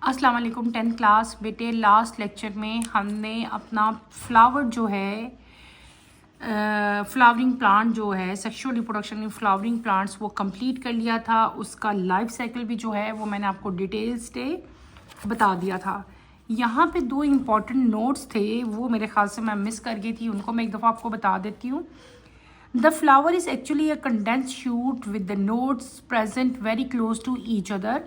अस्सलाम वालेकुम 10th class बेटे। लास्ट लेक्चर में हमने अपना फ्लावर जो है फ्लावरिंग प्लांट जो है sexual reproduction in flowering plants वो कंप्लीट कर लिया था। उसका लाइफ साइकिल भी जो है वो मैंने आपको डिटेल्स से बता दिया था। यहाँ पे दो इम्पॉर्टेंट नोट्स थे, वो मेरे ख्याल से मैं मिस कर गई थी, उनको मैं एक दफ़ा आपको बता देती हूँ। The flower is actually a condensed shoot with the nodes present very close to each other.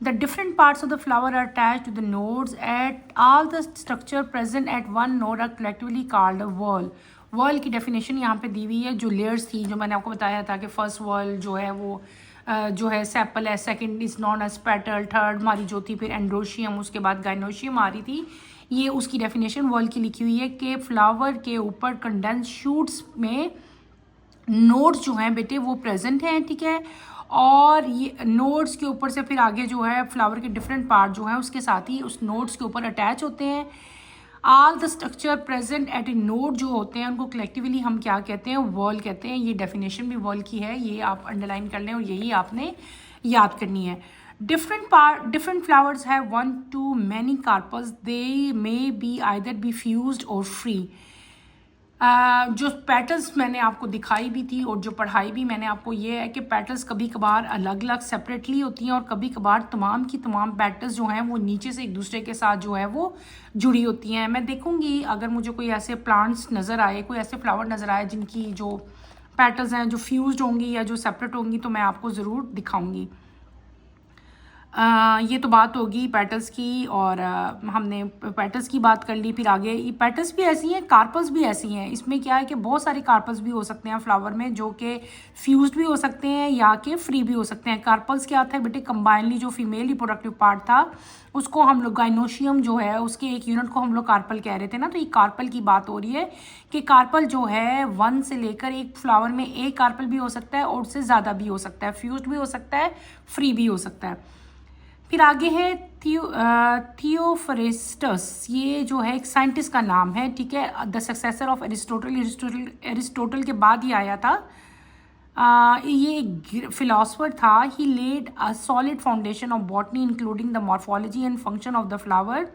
The different parts of the flower are attached to the nodes. At all the structure present at one node are collectively called a whorl. Whorl की definition यहाँ पे दी हुई है। जो layers थी, जो मैंने आपको बताया था कि फर्स्ट whorl जो है वो जो है सेपल है, second is known as petal, third हमारी जो थी फिर एंड्रोशियम, उसके बाद गाइनोशियम आ रही थी। ये उसकी डेफिनेशन वर्ल की लिखी हुई है कि फ्लावर के ऊपर कंडेंस शूट्स में नोड्स जो हैं बेटे वो प्रेजेंट हैं, ठीक है। और ये नोड्स के ऊपर से फिर आगे जो है फ्लावर के डिफरेंट पार्ट जो है उसके साथ ही उस नोड्स के ऊपर अटैच होते हैं। All the structure present at A node जो होते हैं उनको कलेक्टिवली हम क्या कहते हैं, वर्ल कहते हैं। ये डेफिनेशन भी वर्ल की है, ये आप अंडरलाइन कर लें और यही आपने याद करनी है। different flowers have one to many carpels. They may be either be fused or free. जो पेटल्स मैंने आपको दिखाई भी थी और जो पढ़ाई भी मैंने आपको ये है कि पेटल्स कभी कभार अलग अलग सेपरेटली होती हैं और कभी कभार तमाम की तमाम पेटल्स जो हैं वो नीचे से एक दूसरे के साथ जो है वो जुड़ी होती हैं। मैं देखूंगी अगर मुझे कोई ऐसे प्लांट्स नज़र आए, कोई ऐसे फ्लावर नज़र आए जिनकी जो पेटल्स हैं जो फ्यूज्ड होंगी या जो सेपरेट होंगी, तो मैं आपको ज़रूर दिखाऊंगी। ये तो बात होगी पेटल्स की, और हमने पेटल्स की बात कर ली। फिर आगे पेटल्स भी ऐसी हैं, कार्पल्स भी ऐसी हैं। इसमें क्या है कि बहुत सारे कार्पल्स भी हो सकते हैं फ्लावर में, जो कि फ्यूज्ड भी हो सकते हैं या कि फ्री भी हो सकते हैं। कार्पल्स क्या था बेटे, कंबाइनली जो फीमेल रिप्रोडक्टिव पार्ट था उसको हम लोग गाइनोशियम जो है उसके एक यूनिट को हम लोग कार्पल कह रहे थे ना। तो ये कार्पल की बात हो रही है कि कार्पल जो है वन से लेकर एक फ्लावर में एक कार्पल भी हो सकता है और उससे ज़्यादा भी हो सकता है, फ्यूज्ड भी हो सकता है, फ्री भी हो सकता है। फिर आगे है थियोफ्रेस्टस। ये जो है एक साइंटिस्ट का नाम है, ठीक है, the successor of Aristotle. Aristotle के बाद ही आया था। ये एक फिलोसफर था। He laid a solid foundation of botany including the morphology and function of the flower.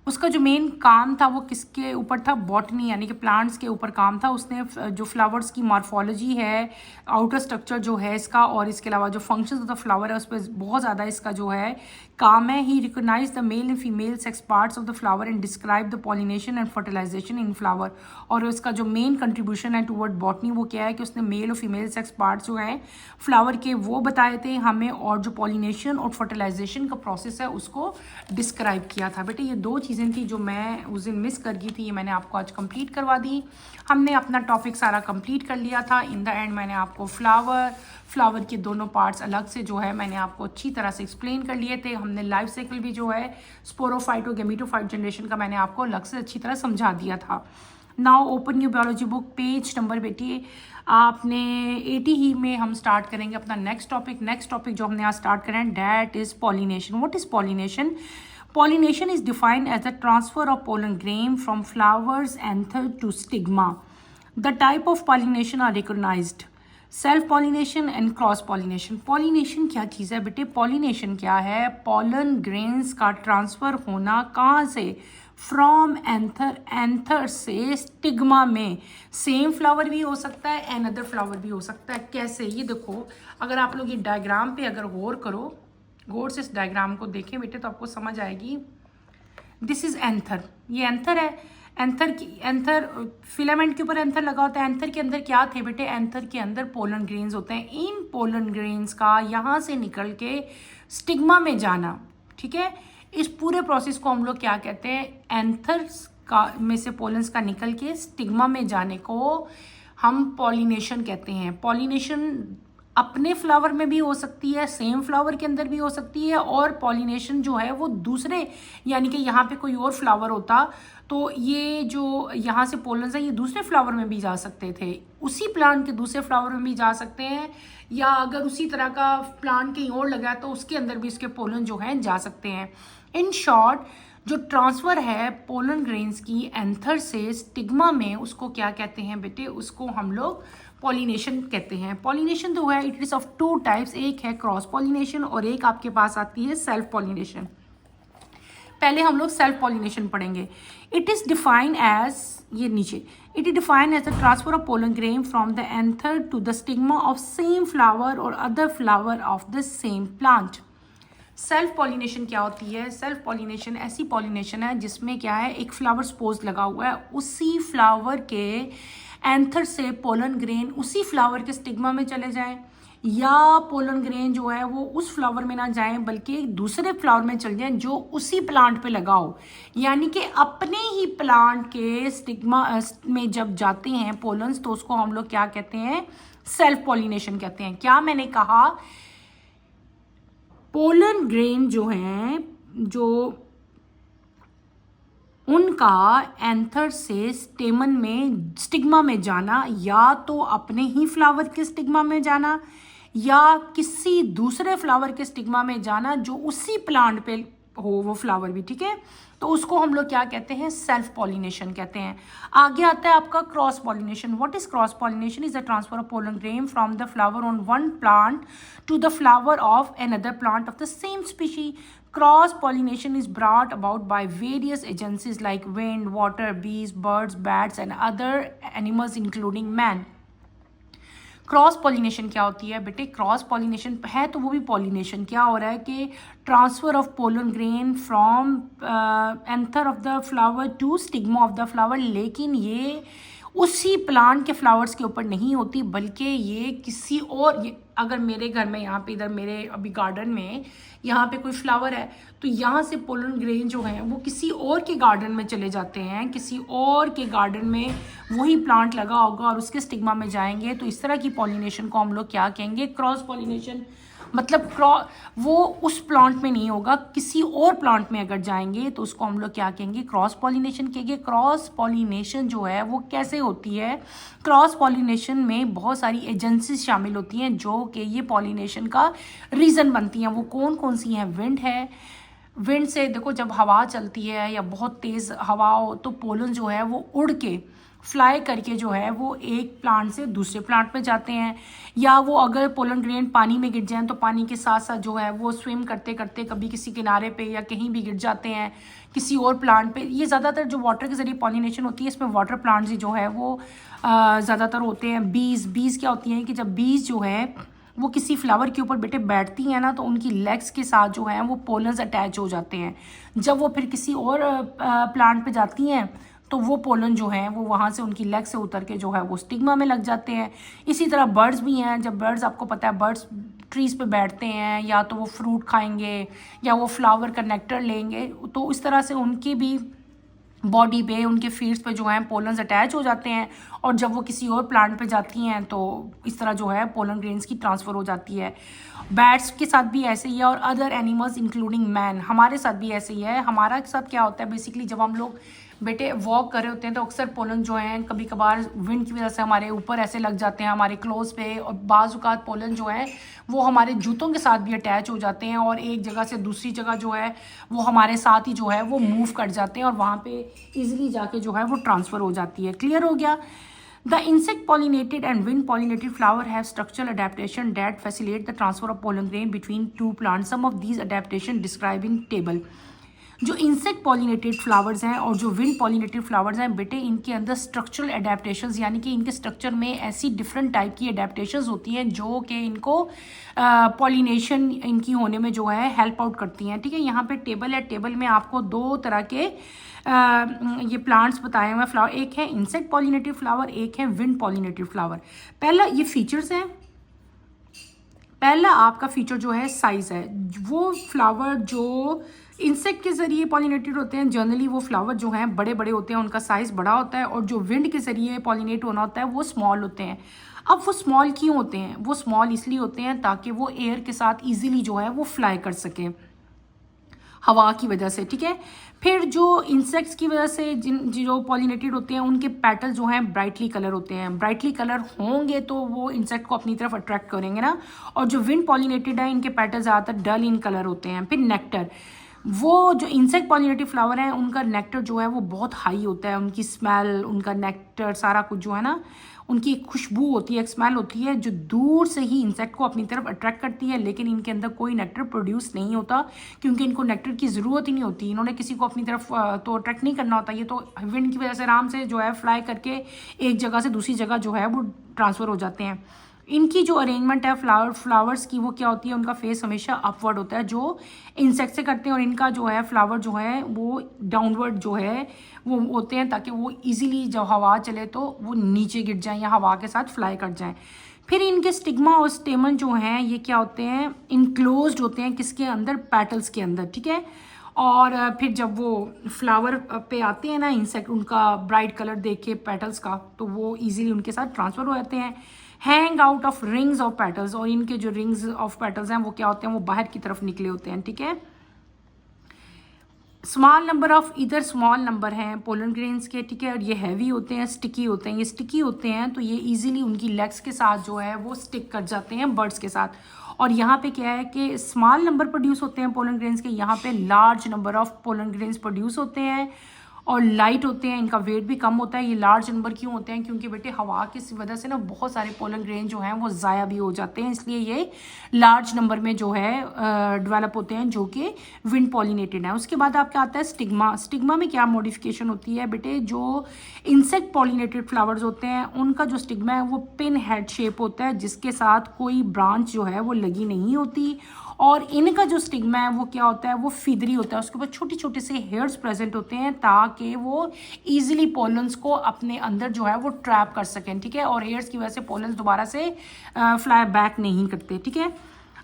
उसका जो मेन काम था वो किसके ऊपर था, बॉटनी यानी कि प्लांट्स के ऊपर काम था। उसने जो फ्लावर्स की मॉर्फोलॉजी है, आउटर स्ट्रक्चर जो है इसका, और इसके अलावा जो फंक्शंस ऑफ द फ्लावर है उस पर बहुत ज़्यादा इसका जो है काम है। He recognise the male and female sex parts of the flower and describe the pollination and fertilisation in flower. और इसका जो मेन कंट्रीब्यूशन है टूवर्ड बॉटनी वो क्या है कि उसने मेल और फीमेल सेक्स पार्ट्स जो है फ्लावर के वो बताए थे हमें, और जो पॉलिनेशन और फर्टिलाइजेशन का प्रोसेस है उसको डिस्क्राइब किया था। बेटे ये दो चीज़ें थी जो मैं उस दिन मिस कर गई थी, ये मैंने आपको आज कंप्लीट करवा दी। हमने अपना टॉपिक सारा कंप्लीट कर लिया था। इन द एंड मैंने आपको फ्लावर के दोनों पार्ट्स अलग से जो है मैंने आपको अच्छी तरह से एक्सप्लेन कर लिए थे। हमने लाइफ साइकिल भी जो है स्पोरोफाइट और गेमिटोफाइट जनरेशन का मैंने आपको अलग से अच्छी तरह समझा दिया था। Now open your biology book, page number बेटी आपने 80 ही में हम स्टार्ट करेंगे अपना नेक्स्ट टॉपिक जो हमने आज स्टार्ट करें, that is pollination. What is pollination? Pollination is defined as the transfer of pollen grain from flowers anther to stigma. The type of pollination are recognized: self-pollination and cross-pollination. Pollination क्या चीज़ है बेटे? Pollination क्या है? pollen grains का transfer होना कहाँ से? From anther से स्टिग्मा में। सेम फ्लावर भी हो सकता है एंड अदर फ्लावर भी हो सकता है। कैसे? ये देखो, अगर आप लोग ये डायग्राम पे अगर गौर से इस डायग्राम को देखें बेटे तो आपको समझ आएगी। दिस इज एंथर, ये एंथर है। एंथर फिलामेंट के ऊपर एंथर लगा होता है। एंथर के अंदर क्या थे बेटे? एंथर के अंदर पोलन ग्रेन्स होते हैं। इन पोलन ग्रेन्स का यहाँ से निकल के स्टिग्मा में जाना, ठीक है, इस पूरे प्रोसेस को हम लोग क्या कहते हैं? एंथर्स का में से पोलन्स का निकल के स्टिग्मा में जाने को हम पॉलिनेशन कहते हैं। पॉलिनेशन अपने फ्लावर में भी हो सकती है, सेम फ्लावर के अंदर भी हो सकती है, और पॉलिनेशन जो है वो दूसरे, यानी कि यहाँ पे कोई और फ्लावर होता तो ये जो यहाँ से पोलन्स हैं ये दूसरे फ्लावर में भी जा सकते थे, उसी प्लांट के दूसरे फ्लावर में भी जा सकते हैं, या अगर उसी तरह का प्लांट कहीं और लगा तो उसके अंदर भी इसके पोलन जो हैं जा सकते हैं। इन शॉर्ट, जो ट्रांसफ़र है पोलन ग्रेन्स की एंथर से स्टिग्मा में उसको क्या कहते हैं बेटे? उसको हम लोग पॉलिनेशन कहते हैं। पॉलिनेशन तो है it is of two types, एक है क्रॉस पॉलिनेशन और एक आपके पास आती है सेल्फ पॉलिनेशन। पहले हम लोग सेल्फ पॉलिनेशन पढ़ेंगे। इट इज़ डिफाइंड एज, ये नीचे, it is defined as the transfer of pollen grain from the anther to the stigma of same flower और other flower of the same plant. Self pollination क्या होती है? Self pollination ऐसी pollination है जिसमें क्या है, एक फ्लावर सपोज लगा हुआ है, उसी फ्लावर के एंथर से पोलन ग्रेन उसी फ्लावर के स्टिग्मा में चले जाएं, या पोलन ग्रेन जो है वो उस फ्लावर में ना जाएं बल्कि एक दूसरे फ्लावर में चल जाएं जो उसी प्लांट पे लगा हो। यानी कि अपने ही प्लांट के स्टिग्मा में जब जाते हैं पोलन्स तो उसको हम लोग क्या कहते हैं? सेल्फ पॉलिनेशन कहते हैं। क्या मैंने कहा? पोलन ग्रेन जो हैं, जो उनका एंथर से स्टेमन में स्टिग्मा में जाना, या तो अपने ही फ्लावर के स्टिग्मा में जाना या किसी दूसरे फ्लावर के स्टिग्मा में जाना जो उसी प्लांट पे हो वो फ्लावर भी, ठीक है, तो उसको हम लोग क्या कहते हैं? सेल्फ पॉलिनेशन कहते हैं। आगे आता है आपका cross pollination. What is cross pollination? Is the transfer of pollen grain from the flower on one plant to the flower of another plant of the same species. Cross pollination is brought about by various agencies like wind, water, bees, birds, bats and other animals including man. Cross pollination क्या होती है बेटे? Cross pollination है तो वो भी pollination क्या हो रहा है कि transfer of pollen grain from anther of the flower to stigma of the flower, लेकिन ये उसी प्लांट के फ्लावर्स के ऊपर नहीं होती बल्कि ये किसी और, ये अगर मेरे घर में यहाँ पे इधर मेरे अभी गार्डन में यहाँ पे कोई फ्लावर है तो यहाँ से पोलन ग्रेन जो है वो किसी और के गार्डन में चले जाते हैं, किसी और के गार्डन में वही प्लांट लगा होगा और उसके स्टिग्मा में जाएंगे। तो इस तरह की पॉलिनेशन को हम लोग क्या कहेंगे? Cross pollination. मतलब वो उस प्लांट में नहीं होगा, किसी और प्लांट में अगर जाएंगे तो उसको हम लोग क्या कहेंगे? क्रॉस पॉलिनेशन कहेंगे। क्रॉस पॉलिनेशन जो है वो कैसे होती है? क्रॉस पॉलिनेशन में बहुत सारी एजेंसीज शामिल होती हैं जो कि ये पॉलिनेशन का रीज़न बनती हैं। वो कौन कौन सी हैं? विंड है, विंड से देखो जब हवा चलती है या बहुत तेज़ हवा हो तो पोलन जो है वो उड़ के फ्लाई करके जो है वो एक प्लांट से दूसरे प्लांट में जाते हैं, या वो अगर पोलन ग्रेन पानी में गिर जाएं तो पानी के साथ साथ जो है वो स्विम करते करते कभी किसी किनारे पे या कहीं भी गिर जाते हैं किसी और प्लांट पे। ये ज़्यादातर जो वाटर के ज़रिए पॉलिनेशन होती है इसमें वाटर प्लांट्स ही जो है वो ज़्यादातर होते हैं। बीज क्या होती हैं कि जब बीज जो है वो किसी फ्लावर के ऊपर बेटे बैठती हैं ना तो उनकी लेग्स के साथ जो है वो पोलन्स अटैच हो जाते हैं। जब वो फिर किसी और प्लांट पे जाती हैं तो वो पोलन जो है वो वहाँ से उनकी लेग से उतर के जो है वो स्टिग्मा में लग जाते हैं। इसी तरह बर्ड्स भी हैं। जब बर्ड्स, आपको पता है बर्ड्स ट्रीज़ पे बैठते हैं या तो वो फ्रूट खाएंगे या वो फ्लावर का नेक्टर लेंगे, तो इस तरह से उनकी भी बॉडी पे, उनके फीड्स पे जो है पोलन्स अटैच हो जाते हैं और जब वो किसी और प्लांट पे जाती हैं तो इस तरह जो है पोलन ग्रेन्स की ट्रांसफ़र हो जाती है। बैट्स के साथ भी ऐसे ही है और अदर एनिमल्स इंक्लूडिंग मैन, हमारे साथ भी ऐसे ही है। हमारा साथ क्या होता है बेसिकली, जब हम लोग बेटे वॉक कर रहे होते हैं तो अक्सर पोलन जो हैं कभी कभार विंड की वजह से हमारे ऊपर ऐसे लग जाते हैं, हमारे क्लोज पे, और बाज़ औक़ात पोलन जो है वो हमारे जूतों के साथ भी अटैच हो जाते हैं और एक जगह से दूसरी जगह जो है वो हमारे साथ ही जो है वो मूव कर जाते हैं और वहाँ पे इजीली जाके जो है वो ट्रांसफ़र हो जाती है। क्लियर हो गया? The insect pollinated and wind pollinated flower have structural adaptation that facilitate the transfer of pollen grain between two plants. Some of these adaptation described in table. जो इंसेक्ट पॉलिनेटेड फ्लावर्स हैं और जो wind pollinated flowers हैं बेटे, इनके अंदर structural adaptations यानी कि इनके स्ट्रक्चर में ऐसी डिफरेंट टाइप की एडेप्टेशंस होती हैं जो कि इनको पॉलिनेशन इनकी होने में जो है हेल्प आउट करती हैं। ठीक है, यहाँ पे टेबल है, टेबल में आपको दो तरह के ये प्लांट्स बताए हुए हैं फ्लावर, एक है इंसेक्ट पॉलिनेटेड फ्लावर, एक है विंड पॉलिनेटेड फ्लावर। पहला ये फीचर्स हैं, पहला आपका फीचर जो है साइज़ है। वो फ्लावर जो इंसेक्ट के ज़रिए पॉलिनेटेड होते हैं जनरली वो फ्लावर जो हैं बड़े बड़े होते हैं, उनका साइज़ बड़ा होता है, और जो विंड के ज़रिए पॉलिनेट होना होता है वो स्मॉल होते हैं। अब वो स्मॉल क्यों होते हैं? वो स्मॉल इसलिए होते हैं ताकि वो एयर के साथ ईजिली जो है वो फ्लाई कर सकें हवा की वजह से। ठीक है, फिर जो इंसेक्ट्स की वजह से जो पॉलिनेटेड होते हैं उनके पेटल जो हैं ब्राइटली कलर होते हैं। ब्राइटली कलर होंगे तो वो इंसेक्ट को अपनी तरफ अट्रैक्ट करेंगे ना। और जो विंड पॉलिनेटेड है इनके पेटल ज़्यादातर डल इन कलर होते हैं। फिर नेक्टर, वो जो इंसेक्ट पॉलिनेटेड फ्लावर हैं उनका नेक्टर जो है वो बहुत हाई होता है, उनकी स्मेल, उनका नेक्टर, सारा कुछ जो है ना उनकी एक खुशबू होती है, एक स्मेल होती है जो दूर से ही इंसेक्ट को अपनी तरफ अट्रैक्ट करती है, लेकिन इनके अंदर कोई नेक्टर प्रोड्यूस नहीं होता क्योंकि इनको नेक्टर की ज़रूरत ही नहीं होती। इन्होंने किसी को अपनी तरफ तो अट्रैक्ट नहीं करना होता, ये तो विंड की वजह से आराम से जो है फ्लाई करके एक जगह से दूसरी जगह जो है वो ट्रांसफ़र हो जाते हैं। इनकी जो अरेंजमेंट है फ्लावर्स की, वो क्या होती है, उनका फेस हमेशा अपवर्ड होता है जो इंसेक्ट से करते हैं, और इनका जो है फ्लावर जो है वो डाउनवर्ड जो है वो होते हैं ताकि वो इजीली जब हवा चले तो वो नीचे गिर जाएं या हवा के साथ फ्लाई कर जाएं। फिर इनके स्टिग्मा और स्टेमन जो हैं ये क्या होते हैं, इनक्लोज्ड होते हैं किसके अंदर, पेटल्स के अंदर, ठीक है। और फिर जब वो फ्लावर पे आते हैं ना इंसेक्ट, उनका ब्राइट कलर देख के पेटल्स का, तो वो इजीली उनके साथ ट्रांसफ़र हो जाते हैं। Hang out of rings of petals, और इनके जो रिंग्स ऑफ पेटल्स हैं वो क्या होते हैं, वो बाहर की तरफ निकले होते हैं, ठीक है। स्मॉल नंबर ऑफ, इधर स्मॉल नंबर हैं पोलन ग्रेन्स के, ठीक है, और ये हैवी होते हैं, स्टिकी होते हैं। ये स्टिकी होते हैं तो ये इजीली उनकी लेग्स के साथ जो है वो स्टिक कर जाते हैं बर्ड्स के साथ। और यहाँ पे क्या है कि स्मॉल नंबर प्रोड्यूस होते हैं पोलन ग्रेन्स के, यहाँ पे large number of pollen grains produce होते हैं और लाइट होते हैं, इनका वेट भी कम होता है। ये लार्ज नंबर क्यों होते हैं, क्योंकि बेटे हवा की वजह से ना बहुत सारे पोलन ग्रेन जो हैं वो ज़ाया भी हो जाते हैं, इसलिए ये लार्ज नंबर में जो है डेवलप होते हैं जो कि विंड पॉलिनेटेड है। उसके बाद आपका आता है स्टिग्मा। स्टिग्मा में क्या मॉडिफिकेशन होती है बेटे, जो इंसेक्ट पॉलिनेटेड फ्लावर्स होते हैं उनका जो स्टिग्मा है वो पिन हेड शेप होता है जिसके साथ कोई ब्रांच जो है वो लगी नहीं होती, और इनका जो स्टिग्मा है वो क्या होता है, वो फीदरी होता है, उसके ऊपर छोटे छोटे से हेयर्स प्रेजेंट होते हैं ताकि वो इजीली पोलन्स को अपने अंदर जो है वो ट्रैप कर सकें, ठीक है। और हेयर्स की वजह से पोलन्स दोबारा से फ्लाई बैक नहीं करते, ठीक है।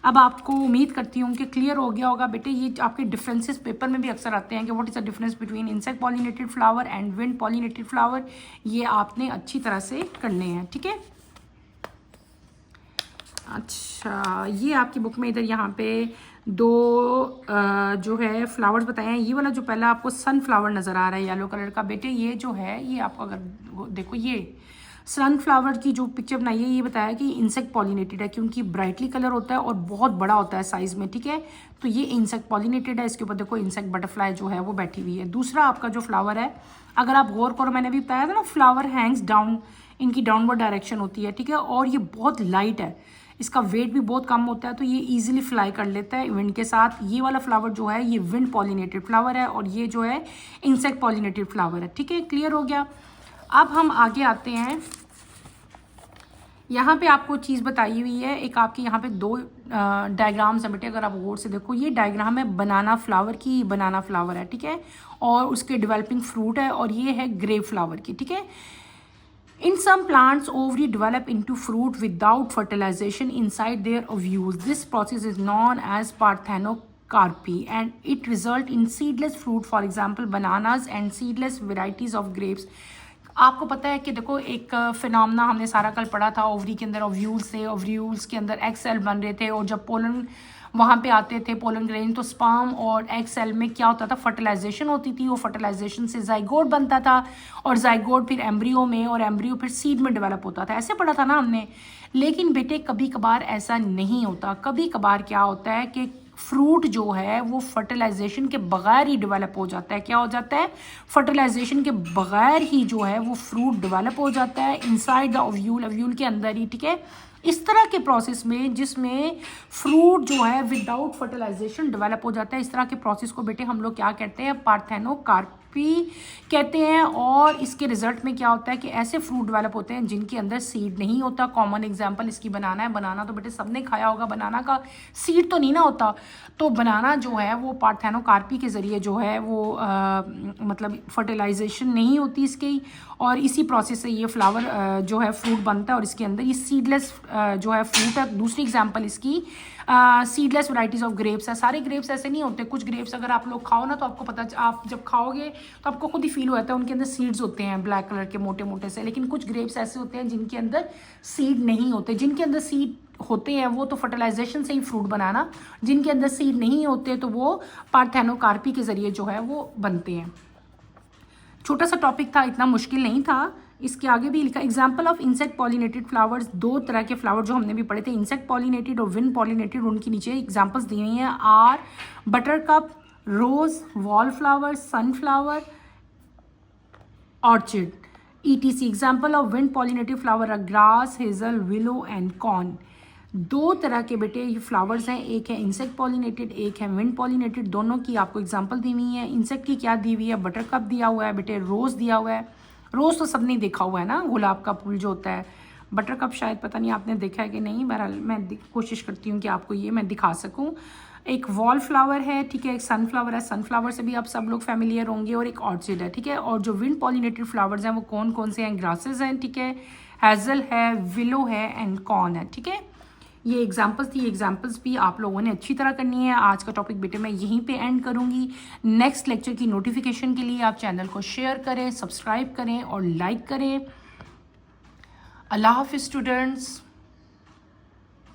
अब आपको उम्मीद करती हूँ कि क्लियर हो गया होगा बेटे। ये आपके डिफरेंसेस पेपर में भी अक्सर आते हैं कि what is the difference between insect pollinated flower and wind pollinated flower, ये आपने अच्छी तरह से करने हैं, ठीक है। अच्छा, ये आपकी बुक में इधर यहाँ पे दो जो है फ्लावर्स बताए हैं। ये वाला जो पहला आपको सनफ्लावर नज़र आ रहा है येलो कलर का बेटे, ये जो है ये आपको अगर देखो ये सनफ्लावर की जो पिक्चर बनाई है, ये बताया कि इंसेक्ट पॉलिनेटेड है क्योंकि ब्राइटली कलर होता है और बहुत बड़ा होता है साइज़ में, ठीक है। तो ये इंसेक्ट पॉलिनेटेड है, इसके ऊपर देखो इंसेक्ट बटरफ्लाई जो है वो बैठी हुई है। दूसरा आपका जो फ्लावर है, अगर आप गौर करो, मैंने भी बताया था ना, फ्लावर हैंग्स डाउन, इनकी डाउनवर्ड डायरेक्शन होती है, ठीक है। और ये बहुत लाइट है, इसका वेट भी बहुत कम होता है, तो ये इजीली फ्लाई कर लेता है विंड के साथ। ये वाला फ्लावर जो है ये विंड पॉलिनेटेड फ्लावर है और ये जो है इंसेक्ट पॉलिनेटेड फ्लावर है, ठीक है। क्लियर हो गया। अब हम आगे आते हैं। यहाँ पे आपको चीज़ बताई हुई है, एक आपके यहाँ पे दो डायग्राम्स हैं बेटे, अगर आप गौर से देखो, ये डायग्राम है बनाना फ्लावर की, बनाना फ्लावर है, ठीक है, और उसके डेवलपिंग फ्रूट है, और ये है ग्रेप फ्लावर की, ठीक है। In some plants, ovary develop into fruit without fertilization inside their ovules. This process is known as parthenocarpy, and it results in seedless fruit, for example, bananas and seedless varieties of grapes. आपको पता है कि देखो एक phenomena हमने सारा कल पढ़ा था, ओवरी के अंदर ओव्यूल्स थे, ओव्यूल्स के अंदर एग सेल बन रहे थे, और जब पोलन वहाँ पे आते थे पोलन ग्रेन, तो स्पर्म और एग सेल में क्या होता था, फर्टिलाइजेशन होती थी, वो फर्टिलाइजेशन से जाइगोट बनता था, और जाइगोट फिर एम्ब्रियो में, और एम्ब्रियो फिर सीड में डेवलप होता था, ऐसे पढ़ा था ना हमने। लेकिन बेटे कभी कभार ऐसा नहीं होता, कभी कभार क्या होता है कि फ्रूट जो है वो फर्टिलाइजेशन के बगैर ही डेवलप हो जाता है। क्या हो जाता है, फर्टिलाइजेशन के बगैर ही जो है वो फ्रूट डेवलप हो जाता है इनसाइड द ओव्यूल, ओव्यूल के अंदर ही, ठीक है। इस तरह के प्रोसेस में जिसमें फ्रूट जो है विदाउट फर्टिलाइजेशन डेवलप हो जाता है, इस तरह के प्रोसेस को बेटे हम लोग क्या कहते हैं, पार्थेनोकार्पी कहते हैं। और इसके रिजल्ट में क्या होता है कि ऐसे फ्रूट डेवलप होते हैं जिनके अंदर सीड नहीं होता। कॉमन एग्जांपल इसकी बनाना है। बनाना तो बेटे सबने खाया होगा, बनाना का सीड तो नहीं ना होता, तो बनाना जो है वो पार्थेनोकार्पी के ज़रिए जो है वो मतलब फर्टिलाइजेशन नहीं होती इसकी, और इसी प्रोसेस से ये फ्लावर जो है फ्रूट बनता है, और इसके अंदर ये सीडलेस जो है फ्रूट है। दूसरी एग्जांपल इसकी सीडलेस वैराइटीज ऑफ ग्रेप्स है। सारे ग्रेप्स ऐसे नहीं होते, कुछ ग्रेप्स अगर आप लोग खाओ ना तो आपको पता, आप जब खाओगे तो आपको खुद ही फील हो जाता है उनके अंदर सीड्स होते हैं ब्लैक कलर के मोटे मोटे से। लेकिन कुछ ग्रेप्स ऐसे होते हैं जिनके अंदर सीड नहीं होते। जिनके अंदर सीड होते हैं वो तो फर्टिलाइजेशन से ही फ्रूट बनाना, जिनके अंदर सीड नहीं होते तो वो पार्थेनोकार्पी के ज़रिए जो है वो बनते हैं। छोटा सा टॉपिक था, इतना मुश्किल नहीं था। इसके आगे भी लिखा example of insect pollinated flowers, दो तरह के फ्लावर जो हमने भी पढ़े थे, इंसेक्ट पॉलिनेटेड और विंड पॉलिनेटेड, उनकी नीचे एग्जाम्पल्स दी हुई हैं। Are buttercup, rose, wallflower, sunflower, orchid. ETC example of wind pollinated flower are grass, hazel, willow and corn. दो तरह के बेटे ये फ्लावर्स हैं, एक है इंसेक्ट पॉलिनेटेड, एक है विंड पॉलिनेटेड। दोनों की आपको एग्जांपल दी हुई है। इंसेक्ट की क्या दी हुई है? बटर कप दिया हुआ है बेटे, रोज़ दिया हुआ है। रोज़ तो सबने देखा हुआ है ना, गुलाब का फूल जो होता है। बटर कप शायद पता नहीं आपने देखा है कि नहीं, बहरहाल मैं कोशिश करती हूँ कि आपको ये मैं दिखा सकूँ। एक वॉल फ्लावर है, ठीक है, एक सनफ्लावर है, सनफ्लावर से भी आप सब लोग फैमिलियर होंगे, और एक ऑर्चिड है, ठीक है। और जो विंड पॉलिनेटेड फ्लावर्स हैं वो कौन कौन से हैं? ग्रासेस हैं, ठीक है, हैज़ल है, विलो है एंड कॉर्न है, ठीक है। ये एग्जाम्पल्स थी, एग्जाम्पल्स भी आप लोगों ने अच्छी तरह करनी है। आज का टॉपिक बेटे मैं यहीं पे एंड करूँगी। नेक्स्ट लेक्चर की नोटिफिकेशन के लिए आप चैनल को शेयर करें, सब्सक्राइब करें और लाइक करें। अल्लाह हाफिज़ स्टूडेंट्स।